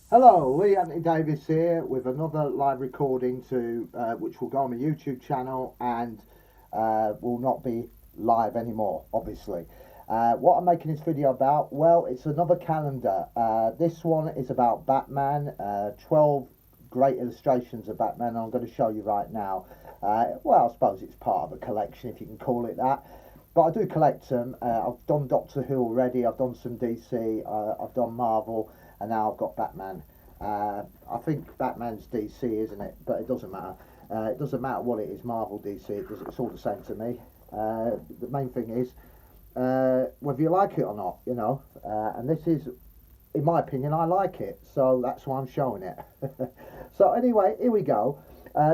Hello, Lee Anthony Davis here with another live recording which will go on my YouTube channel and will not be live anymore, obviously. What I'm making this video about, well, it's another calendar. This one is about Batman, 12 great illustrations of Batman I'm going to show you right now. Well, I suppose it's part of a collection, if you can call it that. But I do collect them. I've done Doctor Who already, I've done some DC, I've done Marvel, and now I've got Batman. I think Batman's DC, isn't it? But it doesn't matter. It doesn't matter what it is, Marvel, DC, it's all the same to me. The main thing is whether you like it or not, and this is, in my opinion, I like it, so that's why I'm showing it. So anyway, here we go.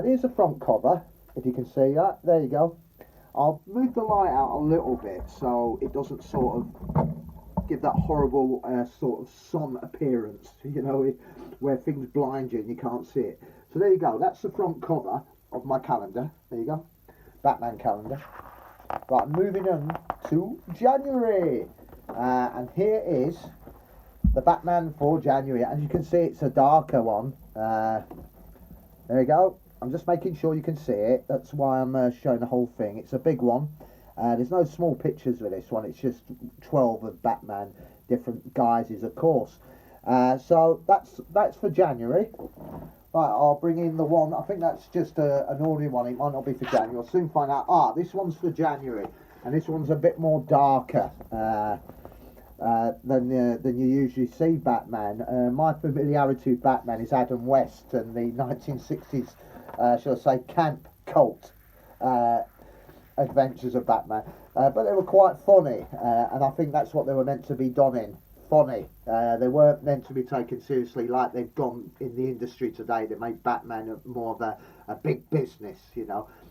Here's the front cover, if you can see that. There you go. I'll move the light out a little bit so it doesn't sort of give that horrible sort of sun appearance, where things blind you and you can't see it. So there you go, that's the front cover of my calendar. There you go, Batman calendar. Right, moving on to January. And here is the Batman for January. As you can see, it's a darker one. There you go. I'm just making sure you can see it. That's why I'm showing the whole thing. It's a big one. There's no small pictures with this one. It's just 12 of Batman, different guises, of course. So that's for January. Right, I'll bring in the one. I think that's just an ordinary one. It might not be for January. I'll soon find out. This one's for January, and this one's a bit more darker than you usually see Batman. My familiarity with Batman is Adam West and the 1960s, shall I say, camp cult adventures of Batman. But they were quite funny, and I think that's what they were meant to be done in. Funny. They weren't meant to be taken seriously like they've gone in the industry today. They made Batman more of a big business,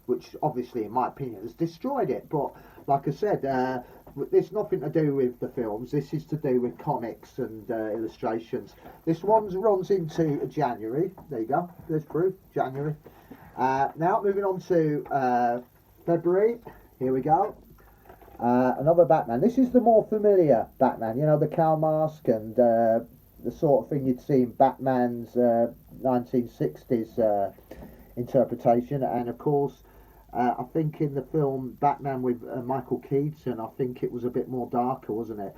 which obviously, in my opinion, has destroyed it. But like I said, there's nothing to do with the films. This is to do with comics and illustrations. This one runs into January. There you go. There's proof. January. Now moving on to February. Here we go. Another Batman. This is the more familiar Batman, the cowl mask and the sort of thing you'd see in Batman's 1960s interpretation. And of course, I think in the film Batman with Michael Keaton, I think it was a bit more darker, wasn't it?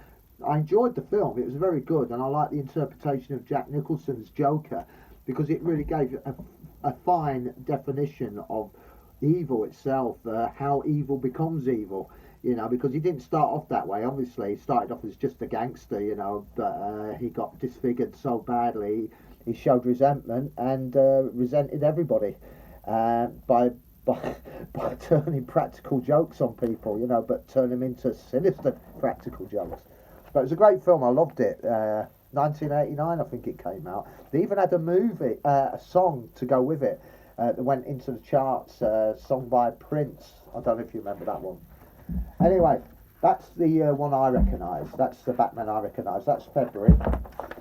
I enjoyed the film. It was very good, and I like the interpretation of Jack Nicholson's Joker because it really gave a fine definition of evil itself, how evil becomes evil. Because he didn't start off that way. Obviously, he started off as just a gangster, but he got disfigured so badly, he showed resentment and resented everybody by turning practical jokes on people, but turn them into sinister practical jokes. But it was a great film. I loved it. 1989, I think it came out. They even had a movie, a song to go with it that went into the charts, sung by Prince. I don't know if you remember that one. Anyway, that's the one I recognise. That's the Batman I recognise. That's February.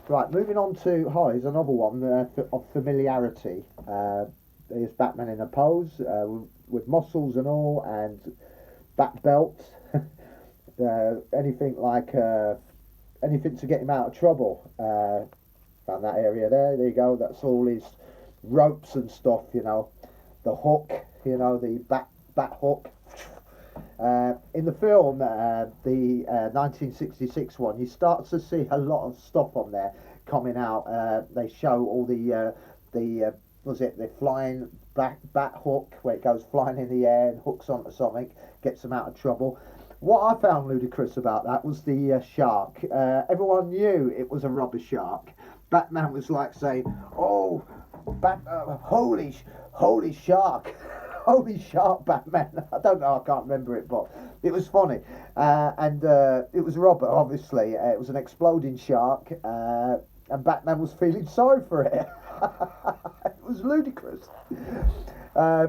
Right, moving on to, here's another one of familiarity. There's Batman in a pose with muscles and all, and bat belts. Anything to get him out of trouble. Around that area there. There you go. That's all his ropes and stuff. The hook. The bat hook. In the film, the 1966 one, you start to see a lot of stuff on there coming out. They show all the flying bat hook where it goes flying in the air and hooks onto something, gets them out of trouble. What I found ludicrous about that was the shark. Everyone knew it was a rubber shark. Batman was like saying, "Oh, holy shark." Holy shark, Batman. I don't know, I can't remember it, but it was funny. And it was rubber, obviously. It was an exploding shark, and Batman was feeling sorry for it. It was ludicrous.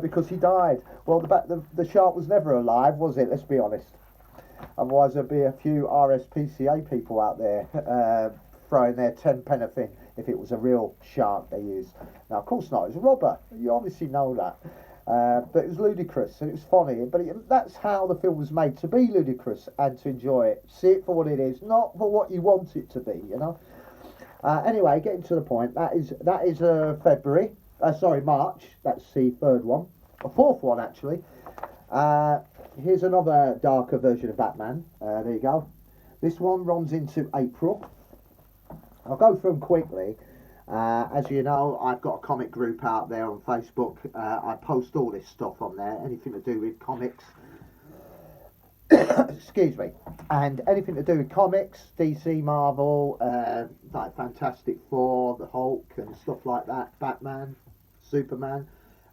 Because he died. Well, the shark was never alive, was it? Let's be honest. Otherwise, there'd be a few RSPCA people out there throwing their 10 pence thing if it was a real shark they used. Now, of course not. It was rubber. You obviously know that. But it was ludicrous and it was funny. But that's how the film was made, to be ludicrous and to enjoy it. See it for what it is, not for what you want it to be, Anyway, getting to the point, that is February. Sorry, March. That's the third one, a fourth one actually. Here's another darker version of Batman. There you go. This one runs into April. I'll go through them quickly. As you know, I've got a comic group out there on Facebook. I post all this stuff on there, anything to do with comics. Excuse me. And anything to do with comics, DC, Marvel, like Fantastic Four, the Hulk and stuff like that, Batman, Superman,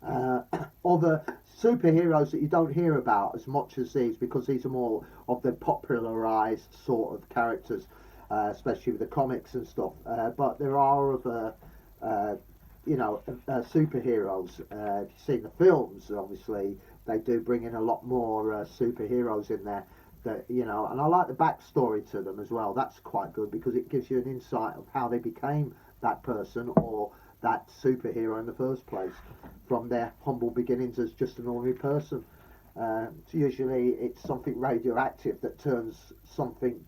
other superheroes that you don't hear about as much as these, because these are more of the popularised sort of characters, especially with the comics and stuff. But there are other, superheroes. If you've seen the films, obviously, they do bring in a lot more superheroes in there. That, and I like the backstory to them as well. That's quite good because it gives you an insight of how they became that person or that superhero in the first place, from their humble beginnings as just an ordinary person. Usually it's something radioactive that turns something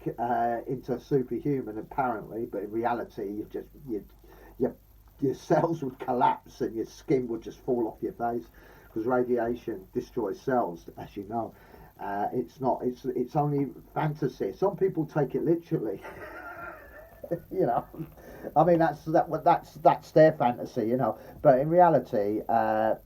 into superhuman, apparently, but in reality, your cells would collapse and your skin would just fall off your face, because radiation destroys cells, as you know. It's only fantasy. Some people take it literally. I mean, that's their fantasy, But in reality,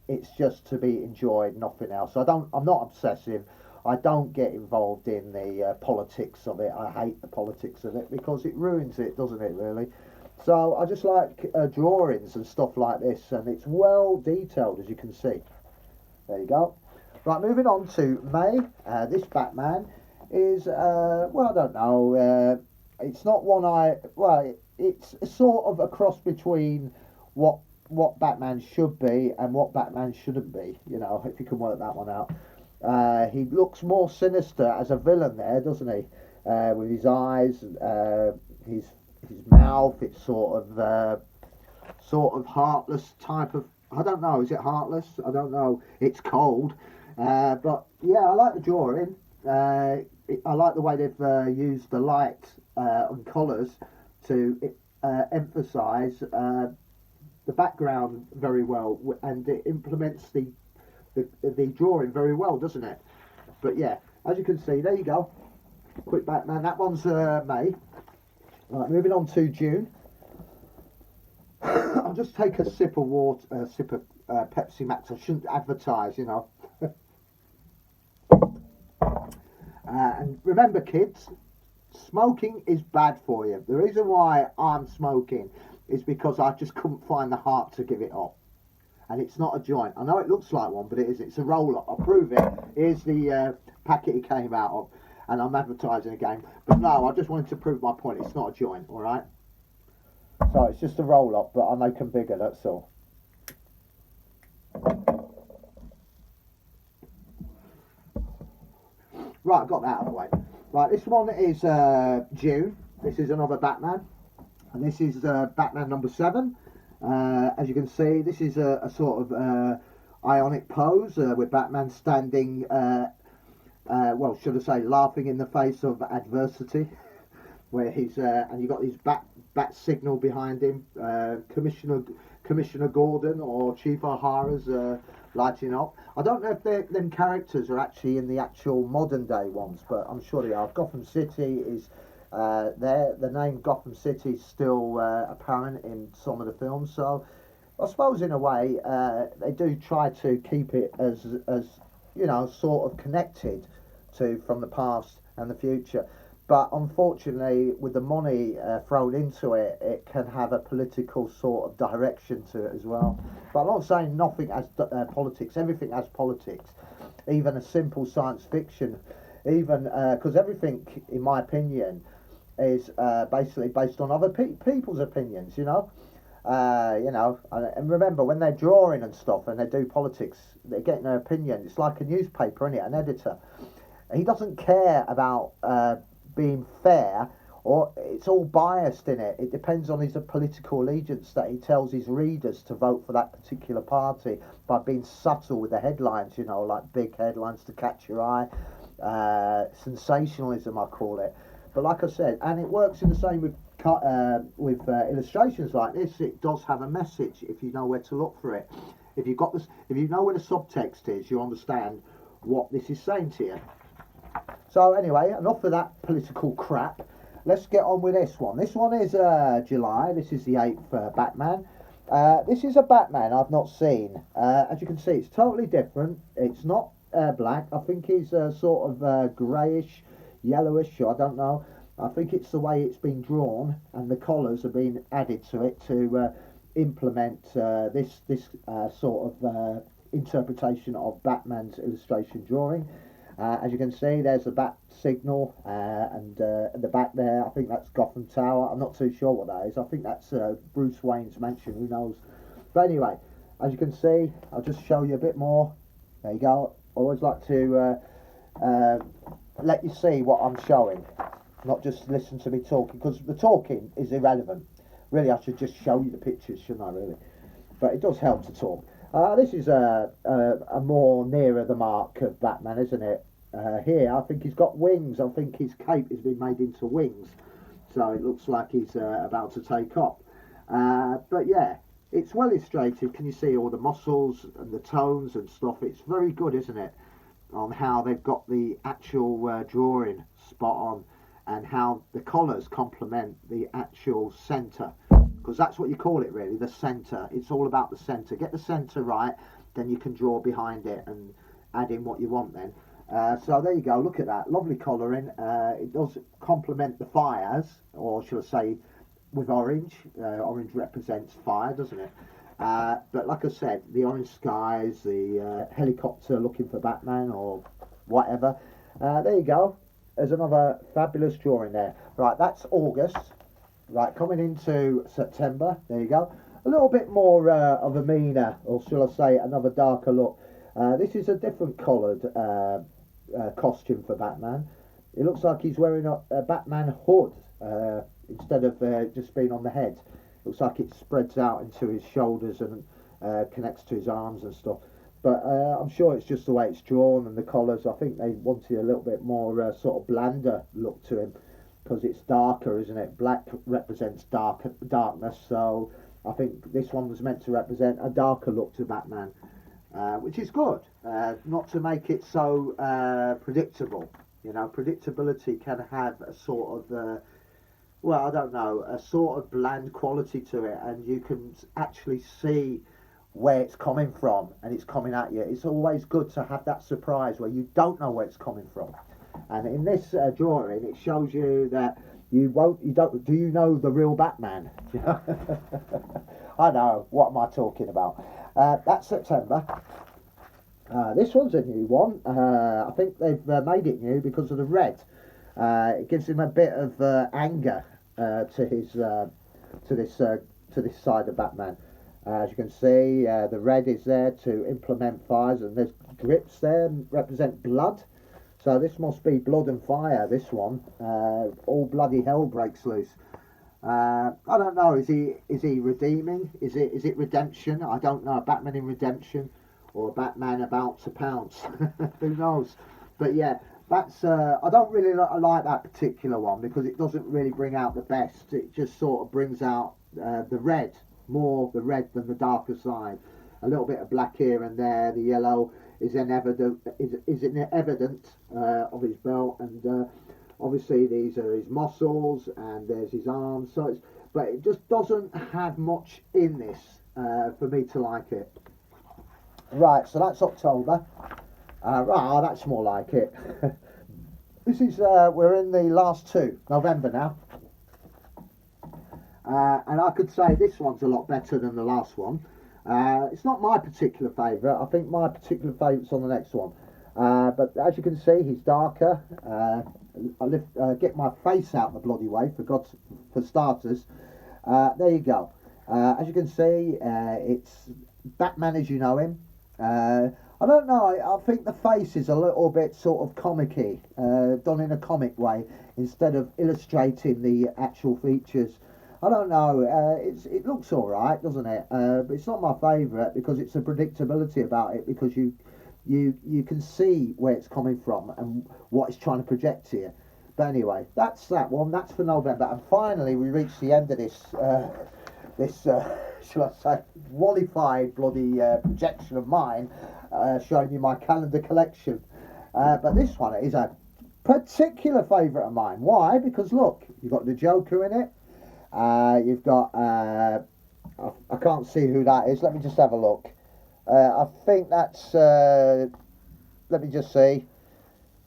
it's just to be enjoyed, nothing else. I'm not obsessive. I don't get involved in the politics of it. I hate the politics of it because it ruins it, doesn't it? Really. So I just like drawings and stuff like this, and it's well detailed, as you can see. There you go. Right, moving on to May. This Batman is I don't know. It's not one it's sort of a cross between what Batman should be and what Batman shouldn't be, if you can work that one out. He looks more sinister as a villain there, doesn't he? With his eyes, his mouth, it's sort of heartless type of, I don't know, is it heartless? I don't know. It's cold. But yeah, I like the drawing. I like the way they've used the light and colours to emphasise the background very well, and it implements the drawing very well, doesn't it? But yeah, as you can see, there you go. Quick Batman. That one's May. Right, moving on to June. I'll just take a sip of water, Pepsi Max. I shouldn't advertise, And remember, kids, smoking is bad for you. The reason why I'm smoking is because I just couldn't find the heart to give it up. And it's not a joint. I know it looks like one, but it isn't. It's a roll-up. I'll prove it. Here's the packet it came out of. And I'm advertising again. But no, I just wanted to prove my point. It's not a joint, all right? So it's just a roll-up, but I make them bigger, that's all. Right, I've got that out of the way. Right, this one is June. This is another Batman. And this is Batman number 7. As you can see, this is a sort of ionic pose with Batman standing, should I say, laughing in the face of adversity. Where he's, and you've got his bat signal behind him. Commissioner Gordon or Chief O'Hara's lighting up. I don't know if them characters are actually in the actual modern day ones, but I'm sure they are. Gotham City is there. The name Gotham City is still apparent in some of the films. So I suppose in a way they do try to keep it as sort of connected to from the past and the future. But unfortunately, with the money thrown into it, it can have a political sort of direction to it as well. But I'm not saying nothing has politics. Everything has politics. Even a simple science fiction, even because everything, in my opinion, is basically based on other people's opinions. And remember, when they're drawing and stuff and they do politics, they're getting their opinion. It's like a newspaper, isn't it? An editor. He doesn't care about being fair, or it's all biased in it. It depends on his political allegiance that he tells his readers to vote for that particular party by being subtle with the headlines, like big headlines to catch your eye, sensationalism I call it. But like I said, and it works in the same with with illustrations like this, it does have a message if you know where to look for it. If you've got this, if you know where the subtext is, you understand what this is saying to you. So anyway, enough of that political crap. Let's get on with this one. This one is July. This is the 8th Batman. This is a Batman I've not seen. As you can see, it's totally different. It's not black. I think he's sort of greyish, yellowish, I don't know. I think it's the way it's been drawn and the colours have been added to it to implement this sort of interpretation of Batman's illustration drawing. As you can see, there's a bat signal, and at the back there, I think that's Gotham Tower. I'm not too sure what that is. I think that's Bruce Wayne's mansion, who knows. But anyway, as you can see, I'll just show you a bit more. There you go. I always like to let you see what I'm showing, not just listen to me talking, because the talking is irrelevant. Really, I should just show you the pictures, shouldn't I, really? But it does help to talk. This is a more nearer the mark of Batman, isn't it? Here, I think he's got wings. I think his cape has been made into wings. So it looks like he's about to take off. But yeah, it's well illustrated. Can you see all the muscles and the tones and stuff? It's very good, isn't it? On how they've got the actual drawing spot on and how the colours complement the actual centre. Because that's what you call it, really, the centre. It's all about the centre. Get the centre right, then you can draw behind it and add in what you want then. So there you go, look at that, lovely colouring. It does complement the fires, or shall I say, with orange. Orange represents fire, doesn't it? But like I said, the orange skies, the helicopter looking for Batman or whatever. There you go, there's another fabulous drawing there. Right, that's August. Right, coming into September, there you go. A little bit more of a meaner, or shall I say, another darker look. This is a different coloured costume for Batman. It looks like he's wearing a Batman hood instead of just being on the head. Looks like it spreads out into his shoulders and connects to his arms and stuff. But I'm sure it's just the way it's drawn and the colours. I think they wanted a little bit more sort of blander look to him, because it's darker, isn't it? Black represents darkness, so I think this one was meant to represent a darker look to Batman, which is good, not to make it so predictable. You know, predictability can have a sort of, well, I don't know, a sort of bland quality to it, and you can actually see where it's coming from, and it's coming at you. It's always good to have that surprise where you don't know where it's coming from. And in this drawing, it shows you that you don't. Do you know the real Batman? I know. What am I talking about? That's September. This one's a new one. I think they've made it new because of the red. It gives him a bit of anger to his to this side of Batman. As you can see, the red is there to implement fires, and there's drips there represent blood. So this must be blood and fire, this one. All bloody hell breaks loose. I don't know, is he redeeming? Is it redemption? I don't know, a Batman in redemption or a Batman about to pounce. Who knows? But yeah, that's I don't really like that particular one because it doesn't really bring out the best. It just sort of brings out the red, more the red than the darker side. A little bit of black here and there, the yellow is evident of his belt, and obviously these are his muscles and there's his arms. So it's, but it just doesn't have much in this for me to like it. Right, so that's October. Right, that's more like it. This is we're in the last two, November now, and I could say this one's a lot better than the last one. It's not my particular favourite. I think my particular favourite's on the next one. But as you can see, he's darker. I get my face out the bloody way, for starters. There you go. As you can see, it's Batman as you know him. I don't know, I think the face is a little bit sort of comic-y, done in a comic way, instead of illustrating the actual features. I don't know, it looks alright, doesn't it? But it's not my favourite because it's a predictability about it, because you can see where it's coming from and what it's trying to project here. But anyway, that's that one. That's for November. And finally, we reached the end of this shall I say, wallified bloody projection of mine, showing you my calendar collection. But this one is a particular favourite of mine. Why? Because look, you've got the Joker in it. You've got I can't see who that is. Let me just have a look. I think that's let me just see.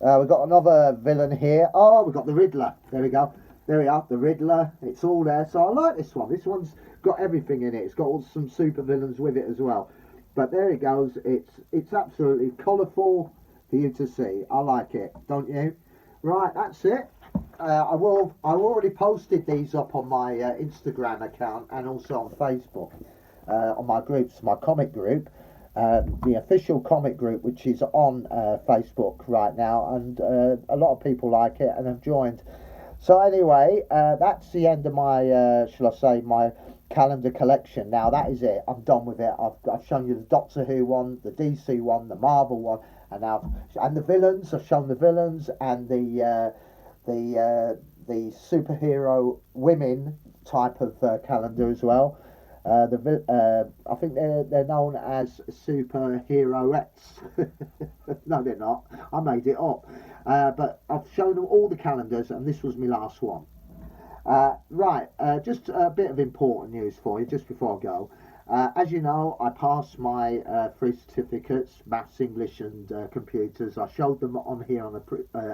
We've got another villain here. Oh, we've got the Riddler. There we go. There we are, the Riddler. It's all there. So I like this one. This one's got everything in it. It's got all some super villains with it as well. But there it goes. It's absolutely colourful for you to see. I like it, don't you? Right, that's it. I've already posted these up on my Instagram account and also on Facebook, on my groups, my comic group. The official comic group, which is on Facebook right now, and a lot of people like it and have joined. So anyway, that's the end of my, shall I say, my calendar collection. Now that is it. I'm done with it. I've shown you the Doctor Who one, the DC one, the Marvel one, and the villains. I've shown the villains and the superhero women type of calendar as well. I think they're known as superheroettes. No, they're not. I made it up. But I've shown them all the calendars, and this was my last one. Right, just a bit of important news for you just before I go. As you know, I passed my 3 certificates, maths, English and computers. I showed them on here on an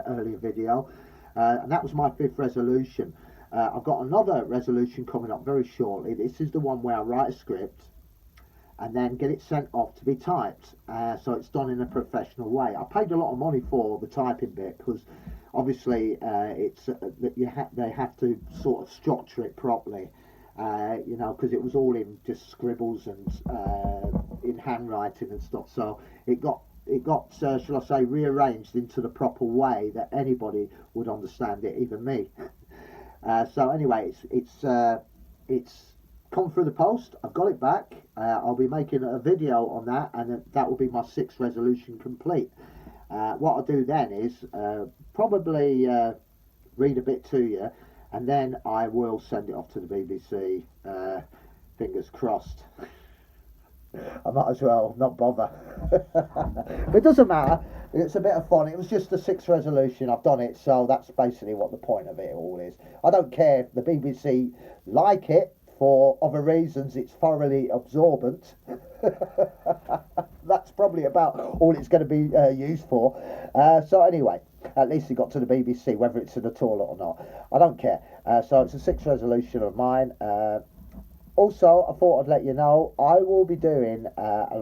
earlier video, and that was my 5th resolution. I've got another resolution coming up very shortly. This is the one where I write a script and then get it sent off to be typed, so it's done in a professional way. I paid a lot of money for the typing bit because obviously it's they have to sort of structure it properly, you know, because it was all in just scribbles and in handwriting and stuff. So it got shall I say, rearranged into the proper way that anybody would understand it, even me. So anyway, it's come through the post. I've got it back. I'll be making a video on that, and that will be my 6th resolution complete. What I'll do then is probably read a bit to you, and then I will send it off to the BBC. Fingers crossed. I might as well not bother. But it doesn't matter. It's a bit of fun. It was just the 6th resolution. I've done it, so that's basically what the point of it all is. I don't care if the BBC like it for other reasons. It's thoroughly absorbent. That's probably about all it's going to be used for. So anyway, at least it got to the BBC, whether it's in the toilet or not. I don't care. So it's a 6th resolution of mine. Also, I thought I'd let you know I will be doing a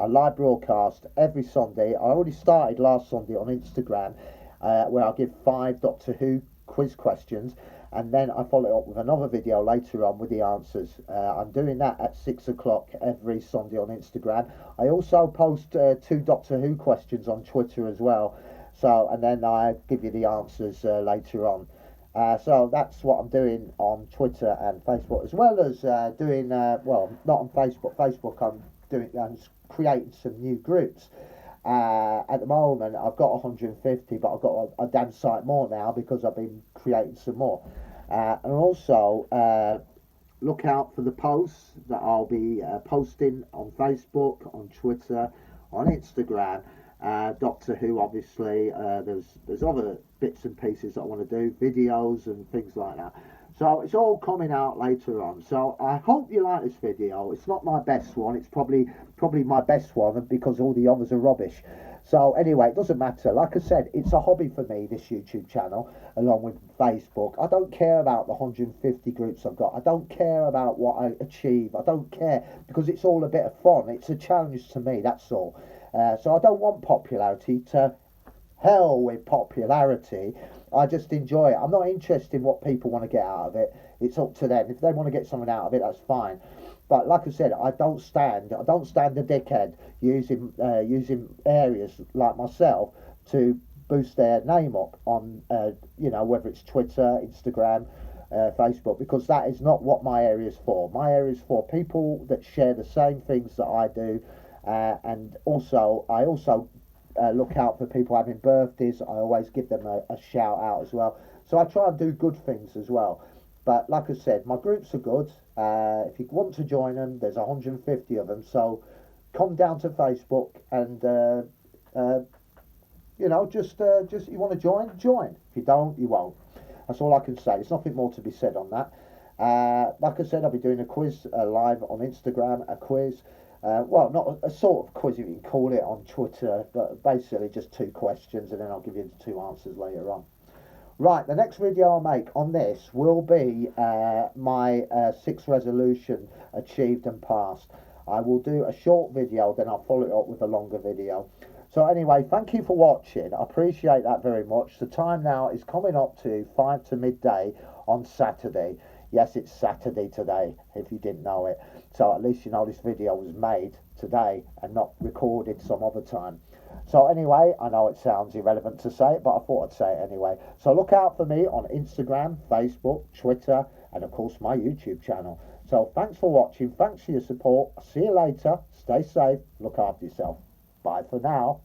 live broadcast every Sunday. I already started last Sunday on Instagram, where I give 5 Doctor Who quiz questions, and then I follow it up with another video later on with the answers. I'm doing that at 6 o'clock every Sunday on Instagram. I also post 2 Doctor Who questions on Twitter as well. So, and then I give you the answers later on. So that's what I'm doing on Twitter and Facebook, as well as doing, well, not on Facebook. Facebook, I'm creating some new groups. At the moment, I've got 150, but I've got a damn sight more now because I've been creating some more. And also, look out for the posts that I'll be posting on Facebook, on Twitter, on Instagram. Doctor Who, obviously. There's other bits and pieces that I want to do, videos and things like that. So it's all coming out later on. So I hope you like this video. It's not my best one. It's probably my best one because all the others are rubbish. So anyway, it doesn't matter. Like I said, it's a hobby for me, this YouTube channel, along with Facebook. I don't care about the 150 groups I've got. I don't care about what I achieve. I don't care because it's all a bit of fun. It's a challenge to me, that's all. So I don't want popularity. To hell with popularity. I just enjoy it. I'm not interested in what people want to get out of it. It's up to them. If they want to get something out of it, that's fine. But like I said, I don't stand a dickhead using areas like myself to boost their name up on you know, whether it's Twitter, Instagram, Facebook, because that is not what my area is for. My area is for people that share the same things that I do. And also, I also look out for people having birthdays. I always give them a shout out as well. So I try and do good things as well. But like I said, my groups are good. If you want to join them, there's 150 of them. So come down to Facebook and just you want to join. If you don't, you won't. That's all I can say. There's nothing more to be said on that. Like I said, I'll be doing a quiz live on Instagram, a quiz. Well, not a sort of quiz, if you can call it, on Twitter, but basically just 2 questions, and then I'll give you the 2 answers later on. Right, the next video I'll make on this will be my 6th resolution achieved and passed. I will do a short video, then I'll follow it up with a longer video. So anyway, thank you for watching. I appreciate that very much. The time now is coming up to 5 to midday on Saturday. Yes, it's Saturday today, if you didn't know it. So at least you know this video was made today and not recorded some other time. So anyway, I know it sounds irrelevant to say it, but I thought I'd say it anyway. So look out for me on Instagram, Facebook, Twitter, and of course my YouTube channel. So thanks for watching. Thanks for your support. See you later. Stay safe. Look after yourself. Bye for now.